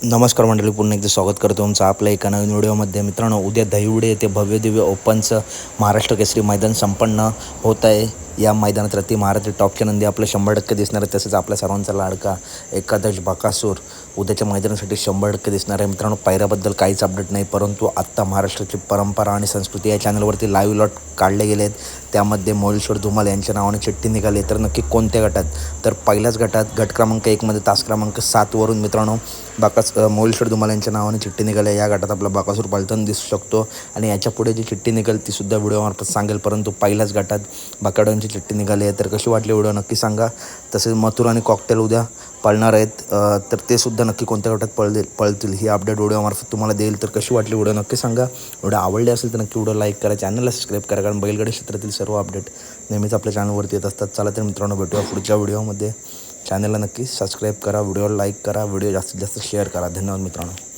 नमस्कार मंडळी, पुन्हा एकदा स्वागत करतो तुमचं आपल्या एका नवीन व्हिडिओमध्ये. मित्रांनो, उद्या दहिवडे येथे भव्यदिव्य ओपनचं महाराष्ट्र केसरी मैदान संपन्न होत आहे. या मैदानात रत्ती महारथी टॉपच्या नंदी आपलं 100% दिसणार आहे. तसेच आपल्या सर्वांचा लाडका एकादश बकासूर उद्याच्या मैदानासाठी 100% दिसणार आहे. मित्रांनो, पायऱ्याबद्दल काहीच अपडेट नाही, परंतु आत्ता महाराष्ट्राची परंपरा आणि संस्कृती या चॅनलवरती लाईव्ह लॉट काढले गेले आहेत. त्यामध्ये मोरेश्वर धुमाल यांच्या नावाने चिठ्ठी निघाली. तर नक्की कोणत्या गटात? तर पहिल्याच गटात गट क्रमांक 1मध्ये तास क्रमांक 7वरून मित्रांनो मोरेश्वर धुमाल यांच्या नावाने चिठ्ठी निघाली. या गटात आपला बकासूर पळताना दिसू शकतो आणि याच्या पुढे जी चिठ्ठी निघेल ती सुद्धा व्हिडिओमार्फत सांगेल. परंतु पहिल्याच गटात बकाड्यांची चिठ्ठी निघाली आहे. तर कशी वाटली व्हिडिओ नक्की सांगा. तसेच मथुर आणि कॉकटेल उद्या पळणार आहेत, तर ते सुद्धा नक्की कोणत्या गटात पळतील ही अपडेट व्हिडिओमार्फत तुम्हाला देईल. तर कशी वाटली व्हिडिओ नक्की सांगा. व्हिडिओ आवडली असेल तर नक्की व्हिडिओ लाईक करा, चॅनलला सबस्क्राईब करा, कारण बैलगाडी क्षेत्रातील सर्व अपडेट नेहमीच आपल्या चॅनलवरती येत असतात. चला तर मित्रांनो, भेटूया पुढच्या व्हिडिओमध्ये. चॅनलला नक्की सबस्क्राईब करा, व्हिडिओला लाईक करा, व्हिडिओ जास्तीत जास्त शेअर करा. धन्यवाद मित्रांनो.